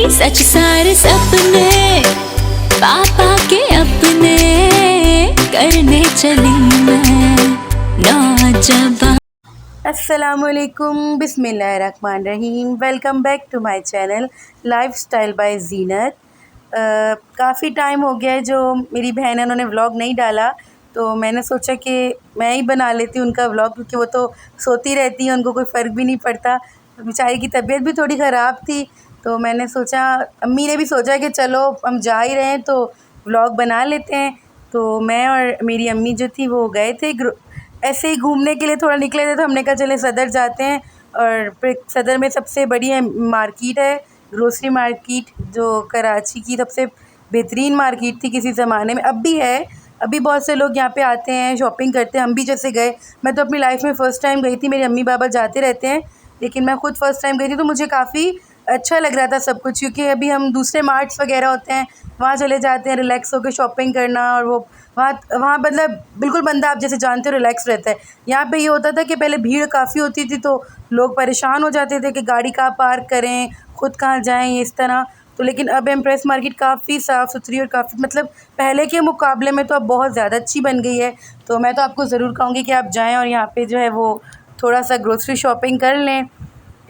सच सारे सपने पापा के अपने करने चली मैं नौजवान। अस्सलामुअलैकुम, बिस्मिल्लाहिर्रहमानिर्रहीम। Welcome back to my channel lifestyle by Zeenat. काफ़ी टाइम हो गया है जो मेरी बहन है उन्होंने व्लॉग नहीं डाला, तो मैंने सोचा कि मैं ही बना लेती हूँ उनका व्लॉग, क्योंकि वो तो सोती रहती हैं, उनको कोई फ़र्क भी नहीं पड़ता। बेचारी की तबीयत भी थोड़ी ख़राब थी, तो मैंने सोचा, अम्मी ने भी सोचा कि चलो हम जा ही रहे हैं तो व्लॉग बना लेते हैं। तो मैं और मेरी अम्मी जो थी वो गए थे ऐसे ही घूमने के लिए, थोड़ा निकले थे, तो हमने कहा चले सदर जाते हैं। और फिर सदर में सबसे बड़ी मार्केट है, ग्रोसरी मार्केट, जो कराची की सबसे बेहतरीन मार्केट थी किसी ज़माने में, अब भी है। अभी बहुत से लोग यहाँ पे आते हैं, शॉपिंग करते हैं। हम भी जैसे गए, मैं तो अपनी लाइफ में फ़र्स्ट टाइम गई थी, मेरे अम्मी पापा जाते रहते हैं, लेकिन मैं खुद फ़र्स्ट टाइम गई थी, तो मुझे काफ़ी अच्छा लग रहा था सब कुछ। क्योंकि अभी हम दूसरे मार्ट्स वगैरह होते हैं, वहाँ चले जाते हैं रिलैक्स होकर शॉपिंग करना, और वो वहाँ वहाँ मतलब बिल्कुल बंदा, आप जैसे जानते हो, रिलैक्स रहता है। यहाँ पे ये होता था कि पहले भीड़ काफ़ी होती थी, तो लोग परेशान हो जाते थे कि गाड़ी कहाँ पार्क करें, खुद कहाँ जाएँ, इस तरह। तो लेकिन अब एम्प्रेस मार्केट काफ़ी साफ़ सुथरी और काफ़ी मतलब पहले के मुकाबले में तो अब बहुत ज़्यादा अच्छी बन गई है। तो मैं तो आपको ज़रूर कहूँगी कि आप जाएँ और यहाँ पे जो है वो थोड़ा सा ग्रोसरी शॉपिंग कर लें।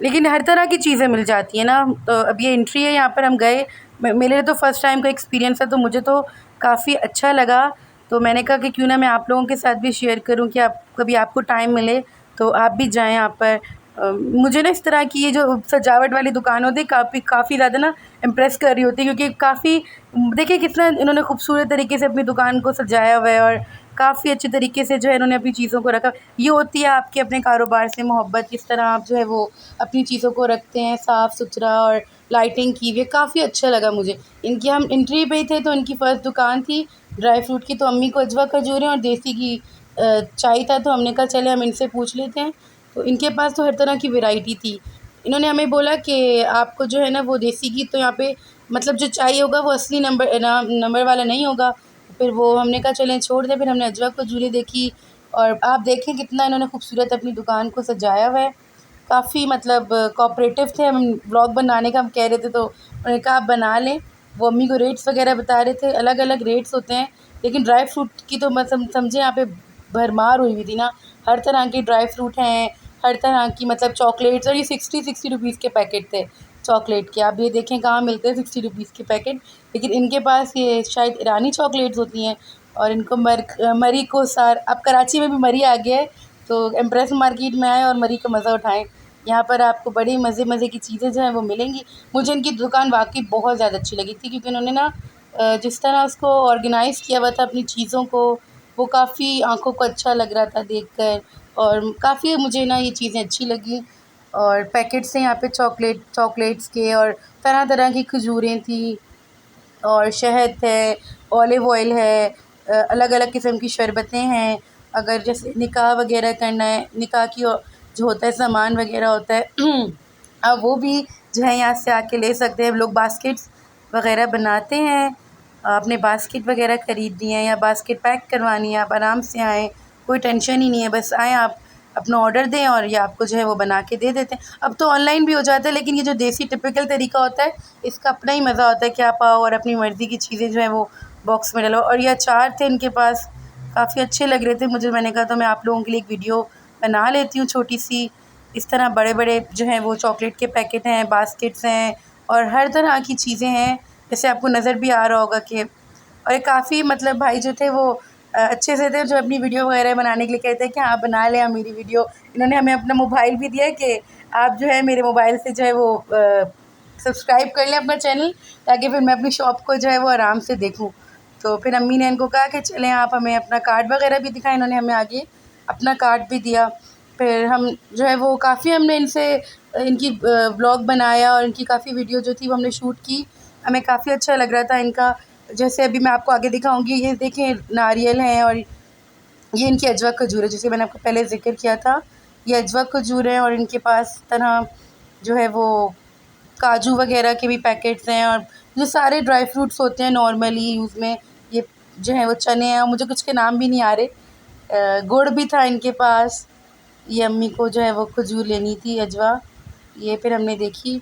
लेकिन हर तरह की चीज़ें मिल जाती हैं ना। तो अब ये एंट्री है, यहाँ पर हम गए, मेरे लिए तो फ़र्स्ट टाइम का एक्सपीरियंस है, तो मुझे तो काफ़ी अच्छा लगा। तो मैंने कहा कि क्यों ना मैं आप लोगों के साथ भी शेयर करूं कि आप कभी आपको टाइम मिले तो आप भी जाएं यहाँ पर। मुझे ना इस तरह की ये जो सजावट वाली दुकान होती है काफ़ी ज़्यादा ना इम्प्रेस कर रही होती है, क्योंकि काफ़ी देखिए कितना इन्होंने खूबसूरत तरीके से अपनी दुकान को सजाया हुआ है, और काफ़ी अच्छे तरीके से जो है इन्होंने अपनी चीज़ों को रखा। ये होती है आपके अपने कारोबार से मोहब्बत, किस तरह आप जो है वो अपनी चीज़ों को रखते हैं साफ़ सुथरा, और लाइटिंग की हुई है, काफ़ी अच्छा लगा मुझे। इनकी हम एंट्री पे ही थे, तो इनकी फ़र्स्ट दुकान थी ड्राई फ्रूट की, तो अम्मी को अजवा खजूरें और देसी घी चाहिए था, तो हमने कहा चले हम इनसे पूछ लेते हैं। तो इनके पास तो हर तरह की वैरायटी थी। इन्होंने हमें बोला कि आपको जो है ना वो देसी घी तो यहाँ पे मतलब जो चाहिए होगा वो असली नंबर वाला नहीं होगा। फिर वो हमने कहा चलें छोड़ दें, फिर हमने अजवा खजूरें देखी, और आप देखें कितना इन्होंने खूबसूरत अपनी दुकान को सजाया हुआ है। काफ़ी मतलब कोऑपरेटिव थे। हम व्लॉग बनाने का हम कह रहे थे, तो उन्होंने कहा आप बना लें। वो अम्मी को रेट्स वगैरह बता रहे थे, अलग अलग रेट्स होते हैं, लेकिन ड्राई फ्रूट की तो मतलब समझे यहाँ पे भरमार हुई हुई थी ना। हर तरह के ड्राई फ्रूट हैं, हर तरह की मतलब चॉकलेट्स, और ये 60 रुपीज़ के पैकेट थे चॉकलेट के। आप ये देखें कहाँ मिलते हैं 60 रुपीज़ के पैकेट, लेकिन इनके पास ये शायद ईरानी चॉकलेट्स होती हैं। और इनको मरी को सार, अब कराची में भी मरी आ गया है, तो एम्प्रेस मार्केट में आएँ और मरी का मज़ा उठाएँ। यहाँ पर आपको बड़ी मज़े मज़े की चीज़ें जो हैं वो मिलेंगी। मुझे इनकी दुकान वाक़ई बहुत ज़्यादा अच्छी लगी थी, क्योंकि उन्होंने ना जिस तरह उसको ऑर्गेनाइज़ किया हुआ था अपनी चीज़ों को, वो काफ़ी आँखों को अच्छा लग रहा था देखकर, और काफ़ी मुझे ना ये चीज़ें अच्छी लगी। और पैकेट्स हैं यहाँ पे चॉकलेट्स के, और तरह तरह की खजूरें थी, और शहद है, ऑलिव ऑयल है, अलग अलग किस्म की शरबतें हैं। अगर जैसे निकाह वगैरह करना है, निकाह की जो होता है सामान वगैरह होता है आप वो भी जो है यहाँ से आके ले सकते हैं। लोग बास्केट्स वगैरह बनाते हैं, आपने बास्केट वगैरह ख़रीदनी है या बास्केट पैक करवानी है, आप आराम से आएँ, कोई टेंशन ही नहीं है। बस आएँ, आप अपना ऑर्डर दें और ये आपको जो है वो बना के दे देते हैं। अब तो ऑनलाइन भी हो जाता है, लेकिन ये जो देसी टिपिकल तरीका होता है, इसका अपना ही मज़ा होता है कि आप आओ और अपनी मर्ज़ी की चीज़ें जो हैं वो बॉक्स में डलो। और ये अचार थे इनके पास, काफ़ी अच्छे लग रहे थे मुझे। मैंने कहा तो मैं आप लोगों के लिए एक वीडियो बना लेती हूँ छोटी सी। इस तरह बड़े बड़े जो हैं वो चॉकलेट के पैकेट हैं, बास्केट्स हैं, और हर तरह की चीज़ें हैं, जैसे आपको नज़र भी आ रहा होगा कि। और ये काफ़ी मतलब भाई जो थे वो अच्छे से थे, जो अपनी वीडियो वगैरह बनाने के लिए कहते हैं कि आप बना लें मेरी वीडियो। इन्होंने हमें अपना मोबाइल भी दिया कि आप जो है मेरे मोबाइल से जो है वो सब्सक्राइब कर लें अपना चैनल, ताकि फिर मैं अपनी शॉप को जो है वो आराम से देखूँ। तो फिर अम्मी ने इनको कहा कि चलें आप हमें अपना कार्ड वगैरह भी दिखाएं। इन्होंने हमें आगे अपना कार्ड भी दिया। फिर हम जो है वो काफ़ी हमने इनसे इनकी व्लॉग बनाया, और इनकी काफ़ी वीडियो जो थी वो हमने शूट की। हमें काफ़ी अच्छा लग रहा था इनका। जैसे अभी मैं आपको आगे दिखाऊंगी, ये देखें नारियल हैं, और ये इनकी अजवा खजूर है, जैसे मैंने आपको पहले ज़िक्र किया था। ये अजवा खजूर है, और इनके पास तरह जो है वो काजू वगैरह के भी पैकेट्स हैं, और जो सारे ड्राई फ्रूट्स होते हैं नॉर्मली यूज़ में, ये जो है वो चने हैं, और मुझे कुछ के नाम भी नहीं आ रहे। गुड़ भी था इनके पास। ये अम्मी को जो है वो खजूर लेनी थी, अजवा, ये फिर हमने देखी।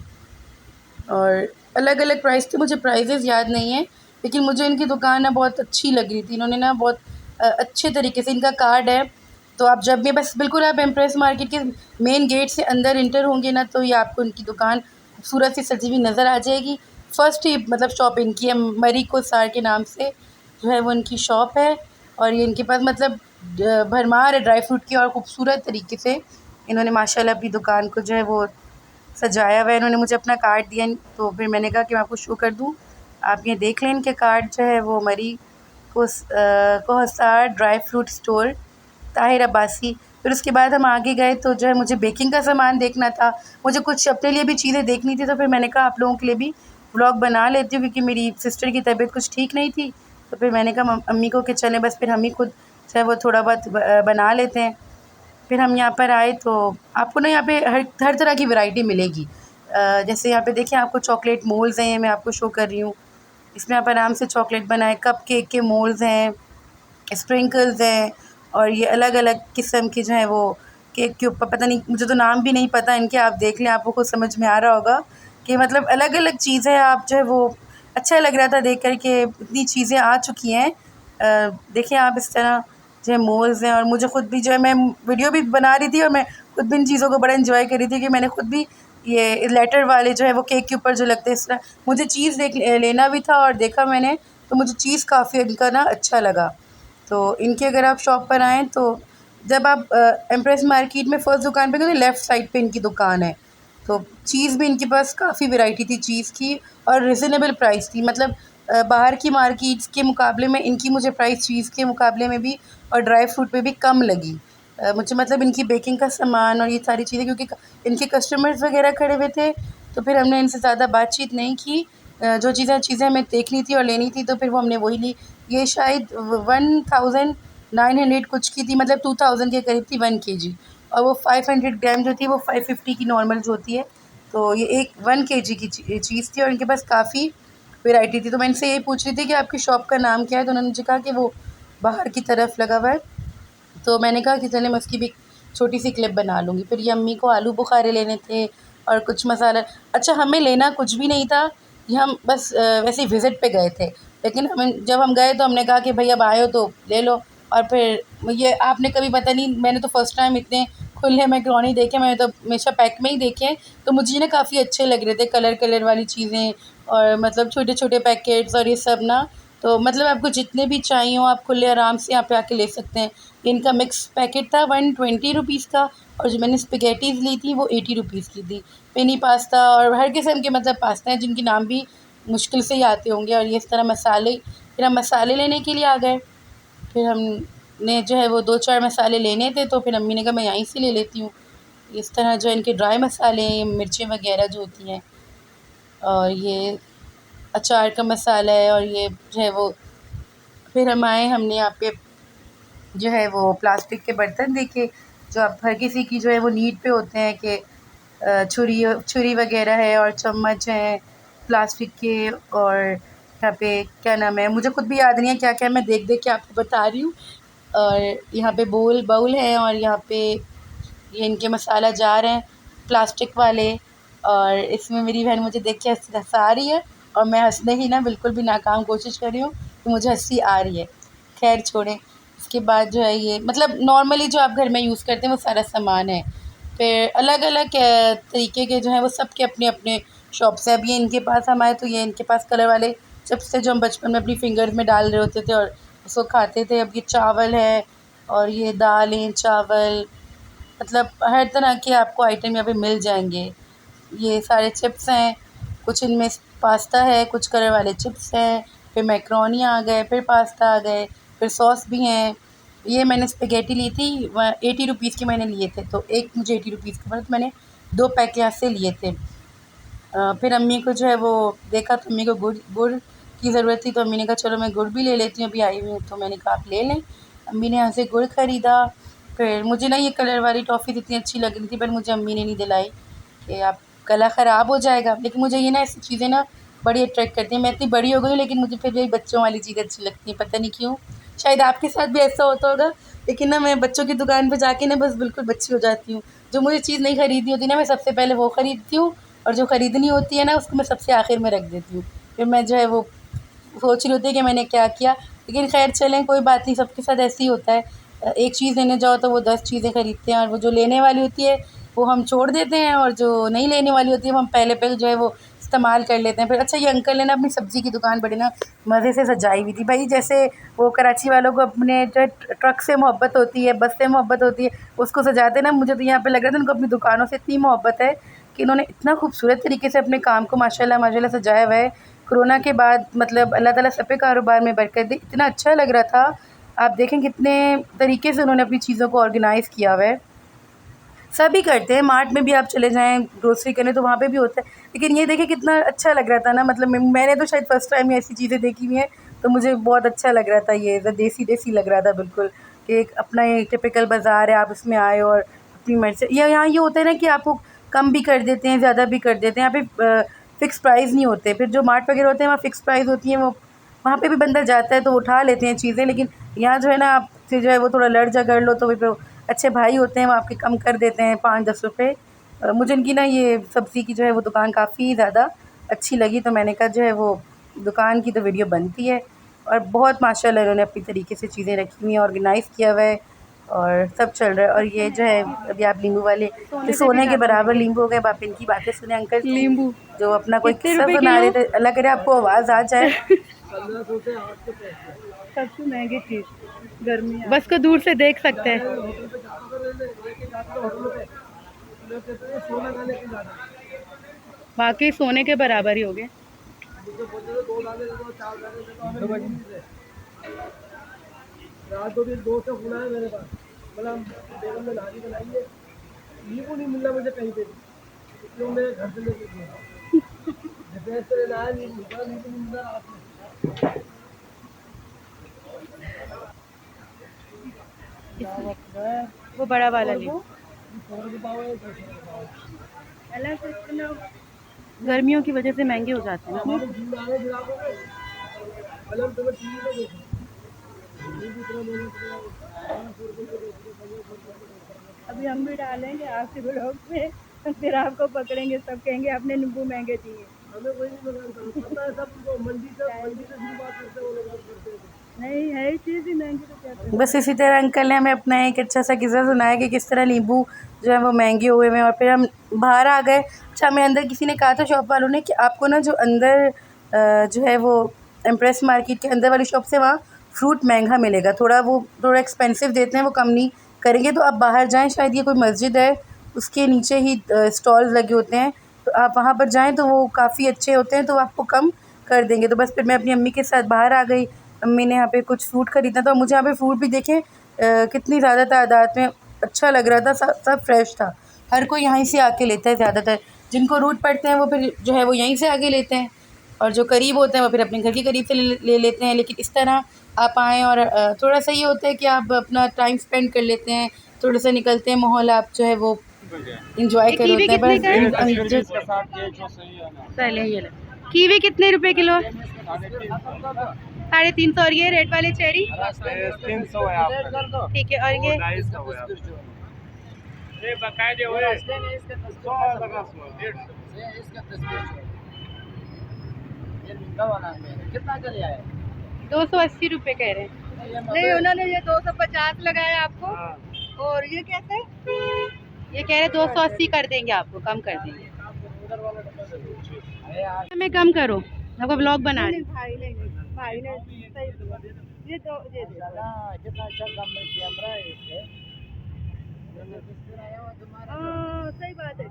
और अलग अलग प्राइस थे, मुझे प्राइजेज़ याद नहीं है, लेकिन मुझे इनकी दुकान ना बहुत अच्छी लग रही थी। इन्होंने ना बहुत अच्छे तरीके से इनका कार्ड है, तो आप जब भी बस बिल्कुल आप एम्प्रेस मार्केट के मेन गेट से अंदर इंटर होंगे ना, तो ये आपको इनकी दुकान खूबसूरत सी सजी हुई नज़र आ जाएगी। फर्स्ट ही मतलब शॉप इनकी है, मरी कोसार के नाम से जो है वो इनकी शॉप है। और ये इनके पास मतलब भरमार है ड्राई फ्रूट की, और खूबसूरत तरीके से इन्होंने माशाल्लाह अपनी दुकान को जो है वो सजाया हुआ है। इन्होंने मुझे अपना कार्ड दिया, तो फिर मैंने कहा कि मैं आपको शो कर दूँ, आप ये देख लें। इनके कार्ड जो है वो Murree Kohsar dry fruit store, Tahir Abbasi. फिर उसके बाद हम आगे गए तो जो है मुझे बेकिंग का सामान देखना था, मुझे कुछ अपने लिए भी चीज़ें देखनी थी, तो फिर मैंने कहा आप लोगों के लिए भी व्लॉग बना लेती हूँ, क्योंकि मेरी सिस्टर की तबीयत कुछ ठीक नहीं थी। तो फिर मैंने कहा अम्मी को कि चलें बस फिर हम ही खुद जो है वो थोड़ा बहुत बना लेते हैं। फिर हम यहाँ पर आए तो आपको ना यहाँ पे हर तरह की वैरायटी मिलेगी। जैसे यहाँ पे देखिए आपको चॉकलेट मोल्ड्स हैं, मैं आपको शो कर रही हूँ। इसमें आप आराम से चॉकलेट बनाएं, कप केक के मोल्ड्स हैं, स्प्रिंकल्स हैं, और ये अलग अलग किस्म के जो हैं वो केक के ऊपर, पता नहीं मुझे तो नाम भी नहीं पता इनके, आप देख लें, आपको खुद समझ में आ रहा होगा कि मतलब अलग अलग चीज़ें आप जो है वो अच्छा लग रहा था देख कर के इतनी चीज़ें आ चुकी हैं। देखिए आप इस तरह जो है मोल्स हैं, और मुझे ख़ुद भी जो है मैं वीडियो भी बना रही थी और मैं खुद भी इन चीज़ों को बड़ा इन्जॉय कर रही थी कि मैंने खुद भी ये लेटर वाले जो है वो केक के ऊपर जो लगते हैं इस तरह, मुझे चीज़ लेना भी था, और देखा मैंने तो मुझे चीज़ काफ़ी इनका ना अच्छा लगा। तो इनके अगर आप शॉप पर आएँ तो जब आप एम्प्रेस मार्केट में फ़र्स्ट दुकान पे गए तो लेफ़्ट साइड पे इनकी दुकान है। तो चीज़ भी इनके पास काफ़ी वैरायटी थी चीज़ की, और रिज़नेबल प्राइस थी। मतलब बाहर की मार्केट्स के मुकाबले में इनकी मुझे प्राइस चीज़ के मुकाबले में भी और ड्राई फ्रूट पे भी कम लगी। मुझे मतलब इनकी बेकिंग का सामान और ये सारी चीज़ें, क्योंकि इनके कस्टमर्स वग़ैरह खड़े हुए थे, तो फिर हमने इनसे ज़्यादा बातचीत नहीं की। जो चीज़ें हमें देखनी थी और लेनी थी तो फिर वो हमने वही ली। ये शायद 1900 कुछ की थी, मतलब 2000 के करीब थी 1 केजी, और वो 500 ग्राम जो थी वो 550 की नॉर्मल जो होती है। तो ये एक 1 केजी की चीज़ थी, और इनके पास काफ़ी वैरायटी थी। तो मैं इनसे यही पूछ रही थी कि आपकी शॉप का नाम क्या है, तो उन्होंने मुझे कहा कि वो बाहर की तरफ लगा हुआ है। तो मैंने कहा कि चलें मैं उसकी भी छोटी सी क्लिप बना लूँगी। फिर ये अम्मी को आलू बुखारे लेने थे और कुछ मसाला। अच्छा, हमें लेना कुछ भी नहीं था, ये हम बस वैसे ही विज़िट पे गए थे। लेकिन जब हम गए तो हमने कहा कि भई अब आए हो तो ले लो। और फिर ये आपने कभी पता नहीं, मैंने तो फ़र्स्ट टाइम इतने खुले मैकरोनी देखे, मैंने तो हमेशा पैक में ही देखे हैं। तो मुझे ना काफ़ी अच्छे लग रहे थे कलर वाली चीज़ें, और मतलब छोटे-छोटे पैकेट्स और ये सब ना। तो मतलब आपको जितने भी चाहिए हो आप खुले आराम से यहाँ पे आके ले सकते हैं। इनका मिक्स पैकेट था 120 रुपीज़ का, और जो मैंने स्पैघेटीज़ ली थी वो 80 रुपीज़ की थी। पेनी पास्ता और हर किस्म के मतलब पास्ता हैं जिनके नाम भी मुश्किल से ही आते होंगे, और ये इस तरह मसाले। फिर हम मसाले लेने के लिए आ गए। फिर हमने जो है वो 2-4 मसाले लेने थे, तो फिर अम्मी ने कहा मैं यहीं से ले लेती हूँ। इस तरह जो इनके ड्राई मसाले, मिर्चें वग़ैरह जो होती हैं, और ये अचार का मसाला है, और ये जो है वो। फिर हम आए, हमने यहाँ पे जो है वो प्लास्टिक के बर्तन देखे, जो अब हर किसी की जो है वो नीड पे होते हैं कि छुरी वग़ैरह है और चम्मच हैं प्लास्टिक के, और यहाँ पे क्या नाम है, मुझे खुद भी याद नहीं है क्या-क्या, मैं देख-देख के आपको बता रही हूँ। और यहाँ पे बाउल हैं, और यहाँ पे ये इनके मसाला जार हैं प्लास्टिक वाले। और इसमें मेरी बहन मुझे देख के हँसा रही है, और मैं हँसने की ना बिल्कुल भी नाकाम कोशिश कर रही हूँ, तो मुझे हँसी आ रही है। ख़ैर छोड़ें। इसके बाद जो है ये मतलब नॉर्मली जो आप घर में यूज़ करते हैं वो सारा सामान है। फिर अलग-अलग तरीके के जो हैं वो सबके अपने-अपने शॉप्स हैं। अब ये इनके पास हम आए तो ये इनके पास कलर वाले चिप्स थे जो हम बचपन में अपनी फिंगर्स में डाल रहे होते थे और उसको खाते थे। अब ये चावल है, और ये दालें, चावल, मतलब हर तरह के आपको आइटम यहाँ पे मिल जाएंगे। ये सारे चिप्स हैं, कुछ इनमें पास्ता है, कुछ कलर वाले चिप्स हैं, फिर मैक्रोनी आ गए, फिर पास्ता आ गए, फिर सॉस भी हैं। ये मैंने स्पेगेटी ली थी 80 रुपीज़ की मैंने लिए थे, तो एक मुझे 80 रुपीज़ के पड़े, तो मैंने 2 पैक यहाँ से लिए थे। फिर अम्मी को जो है वो देखा, तो अम्मी को गुड़ की ज़रूरत थी, तो अम्मी ने कहा चलो मैं गुड़ भी ले लेती हूँ, अभी आई हुई हूँ। तो मैंने कहा आप ले लें। अम्मी ने यहाँ से गुड़ ख़रीदा। फिर मुझे ना ये कलर वाली टॉफ़ी इतनी अच्छी लग रही थी, पर मुझे अम्मी ने नहीं दिलाई कि आप गला ख़राब हो जाएगा। लेकिन मुझे ये ना ऐसी चीज़ें ना बड़ी अट्रैक्ट करती हैं। मैं इतनी बड़ी हो गई हूँ, लेकिन मुझे फिर भी बच्चों वाली चीज़ें अच्छी लगती हैं, पता नहीं क्यों। शायद आपके साथ भी ऐसा होता होगा, लेकिन ना मैं बच्चों की दुकान पे जाके ना बस बिल्कुल बच्ची हो जाती हूँ। जो मुझे चीज़ नहीं खरीदनी होती ना, मैं सबसे पहले वो ख़रीदती हूँ, और जो ख़रीदनी होती है ना उसको मैं सबसे आखिर में रख देती हूँ। फिर मैं जो है वो सोच रही होती है कि मैंने क्या किया, लेकिन खैर चलें कोई बात नहीं, सबके साथ ऐसे ही होता है। एक चीज़ लेने जाओ तो वो 10 चीज़ें ख़रीदते हैं, और वो जो लेने वाली होती है वो हम छोड़ देते हैं, और जो नहीं लेने वाली होती है वो हम पहले जो है वो इस्तेमाल कर लेते हैं। फिर अच्छा ये अंकल ने ना अपनी सब्ज़ी की दुकान बड़ी ना मज़े से सजाई हुई थी भाई, जैसे वो कराची वालों को अपने जो ट्रक से मोहब्बत होती है, बस से मोहब्बत होती है, उसको सजाते ना, मुझे तो यहाँ पे लग रहा था उनको अपनी दुकानों से इतनी मोहब्बत है कि इन्होंने इतना खूबसूरत तरीके से अपने काम को माशाल्लाह माशाल्लाह सजाया हुआ है। कोरोना के बाद मतलब अल्लाह ताला सब पे कारोबार में बरकत दे, इतना अच्छा लग रहा था। आप देखें कितने तरीके से उन्होंने अपनी चीज़ों को ऑर्गेनाइज़ किया हुआ है। सभी करते हैं, मार्ट में भी आप चले जाएँ ग्रोसरी करने तो वहाँ पे भी होता है, लेकिन ये देखिए कितना अच्छा लग रहा था ना, मतलब मैंने तो शायद फ़र्स्ट टाइम ही ऐसी चीज़ें देखी हुई हैं, तो मुझे बहुत अच्छा लग रहा था। ये देसी-देसी लग रहा था बिल्कुल, कि एक अपना ये टिपिकल बाज़ार है, आप इसमें आए और अपनी मर्ज़ी से, या यहाँ ये होता है ना कि आपको कम भी कर देते हैं, ज़्यादा भी कर देते हैं, यहाँ पे फ़िक्स प्राइस नहीं होते। फिर जो मार्ट वगैरह होते हैं वहाँ फ़िक्स प्राइस होती हैं, वो वहाँ पे भी बंदा जाता है तो उठा लेते हैं चीज़ें, लेकिन यहाँ जो है ना आपसे जो है वो थोड़ा लड़ झगड़ लो तो फिर अच्छे भाई होते हैं वो आपके कम कर देते हैं 5-10 रुपए। मुझे इनकी ना ये सब्ज़ी की जो है वो दुकान काफ़ी ज़्यादा अच्छी लगी, तो मैंने कहा जो है वो दुकान की तो वीडियो बनती है। और बहुत माशाल्लाह इन्होंने अपनी तरीके से चीज़ें रखी हुई हैं, ऑर्गेनाइज़ किया हुआ है और सब चल रहा है। और ये जो है अभी आप नींबू वाले जो सोने के बराबर नींबू हो गए, अब आप इनकी बातें सुने अंकल की, नींबू जो अपना कोई कितने किस्सा रुपए सुना रहे किलो? थे, अल्लाह करे आपको आवाज़ आ जाए। सबसे महंगी चीज गर्मी है। बस को दूर से देख सकते हैं। बाकी सोने के बराबर ही हो गए। रात दो दिन दो से खुला है मेरे पास, मतलब बेगम ने नाली बनाई है, नींबू नहीं मिल रहा मुझे कहीं पे भी, क्यों मेरे घर से लेके गया डिफेंस से लेना है, नींबू नहीं मिल रहा रात में। वो बड़ा वाला ले। गर्मियों की वजह से महंगे हो जाते हैं ना। अभी हम भी डालेंगे आपके ब्लॉग पे, फिर आपको पकड़ेंगे, सब कहेंगे आपने नींबू महंगे दिए। हमें वही नहीं पता है, सब मंडी से शुरू बात करते हैं वो लोग करते हैं। नहीं है चीज़ ही महंगी तो क्या। बस इसी तरह अंकल ने हमें अपना एक अच्छा सा किस्सा सुनाया कि किस तरह नींबू जो है वो महंगे हुए हैं, और फिर हम बाहर आ गए। अच्छा, हमें अंदर किसी ने कहा था शॉप वालों ने कि आपको ना जो अंदर जो है वो एम्प्रेस मार्केट के अंदर वाली शॉप से वहाँ फ्रूट महंगा मिलेगा, थोड़ा एक्सपेंसिव देते हैं, वो कम नहीं करेंगे। तो आप बाहर जाएँ, शायद ये कोई मस्जिद है उसके नीचे ही स्टॉल्स लगे होते हैं, तो आप वहाँ पर जाएँ तो वो काफ़ी अच्छे होते हैं, तो आपको कम कर देंगे। तो बस फिर मैं अपनी अम्मी के साथ बाहर आ गई। अम्मी ने यहाँ पे कुछ फ्रूट ख़रीदना था, मुझे यहाँ पे फ्रूट भी देखें कितनी ज़्यादा तादाद में, अच्छा लग रहा था, सब फ्रेश था। हर कोई यहीं से आके लेता है ज़्यादातर, जिनको रूट पड़ते हैं वो फिर जो है वो यहीं से आके लेते हैं, और जो करीब होते हैं वो फिर अपने घर के करीब से ले लेते हैं। लेकिन इस तरह आप आएँ और थोड़ा सा ये होता है कि आप अपना टाइम स्पेंड कर लेते हैं, थोड़ा सा निकलते हैं माहौल, आप जो है वो इंजॉय कर कीवी होते हैं। कितने का है? बस पहले ये ले। कीवी कितने रुपए किलो? 350। और ये रेड वाले चेरी 300 है आपका। ठीक है। और ये बकायदे हुए कितना कर आए? 280 रुपए कह रहे हैं। नहीं, उन्होंने ये 250 लगाया आपको। और ये कैसे? ये कह रहे 280 कर देंगे, आपको कम कर देंगे। हमें कम करो, आपको ब्लॉग बना रहे। भाई ने सही बोला। ये दो ये दे। कितना अच्छा कैमरा है इसके। सही बात है।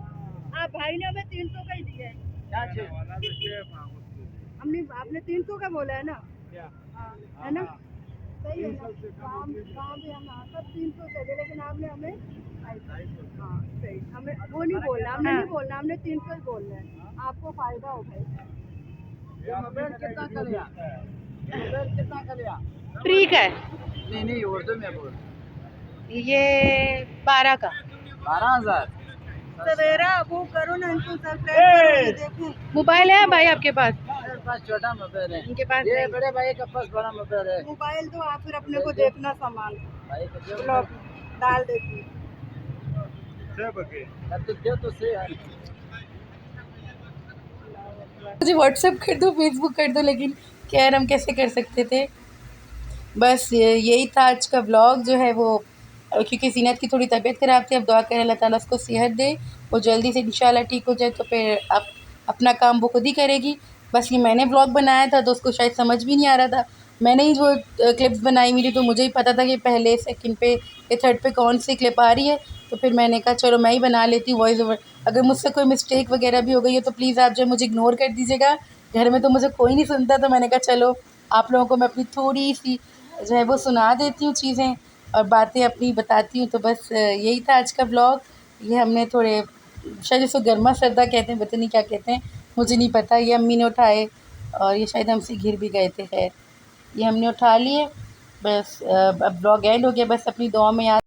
आप भाई ने हमें 300 का ही दिया है। आपने 300 का बोला है ना? हाँ, है ना? सही है ना? काम भी हम सब 300 से दे, लेकिन आपने हमें हाँ सही, हमें वो नहीं बोलना, हमने नहीं बोलना, हमने 300 ही बोलना है, आपको फायदा हो भाई। कितना कर लिया? कितना कर लिया? फ्री का है नहीं उर्दू में बोल। ये 12 का। 12,000 सवेरा वो करो ना, इनको सब्सक्राइब देखो। मोबाइल है भाई आपके पास? मेरे पास छोटा मोबाइल है, इनके पास ये नहीं। बड़े भाई के पास बड़ा मोबाइल है। मोबाइल तो आप फिर अपने को देखना सामान भाई को दे ब्लॉग डाल देती। तो दे तो सही है। मुझे व्हाट्सएप कर दो, फेसबुक कर दो, लेकिन खैर हम कैसे कर सकते थे। बस यही था आज का व्लॉग जो है वो, क्योंकि ज़ीनत की थोड़ी तबीयत ख़राब थी। अब दुआ करें अल्लाह ताला उसको सेहत दे, वो जल्दी से इंशाल्लाह ठीक हो जाए, तो फिर अब अपना काम वो खुद ही करेगी। बस ये मैंने व्लॉग बनाया था तो उसको शायद समझ भी नहीं आ रहा था। मैंने ही जो क्लिप्स बनाई हुई थी तो मुझे ही पता था कि पहले सेकंड पे या थर्ड पे कौन सी क्लिप आ रही है, तो फिर मैंने कहा चलो मैं ही बना लेती हूँ वॉइस ओवर। अगर मुझसे कोई मिस्टेक वगैरह भी हो गई है तो प्लीज़ आप जो मुझे इग्नोर कर दीजिएगा। घर में तो मुझे कोई नहीं सुनता, तो मैंने कहा चलो आप लोगों को मैं अपनी थोड़ी-सी जो है वो सुना देती हूँ चीज़ें और बातें अपनी बताती हूँ। तो बस यही था आज का व्लॉग। ये हमने थोड़े, शायद इसको गर्मा सर्दा कहते हैं, पता नहीं क्या कहते हैं, मुझे नहीं पता। ये अम्मी ने उठाए और ये शायद हमसे गिर भी गए थे। खैर ये हमने उठा लिए। बस अब व्लॉग एंड हो गया। बस अपनी दुआ में याद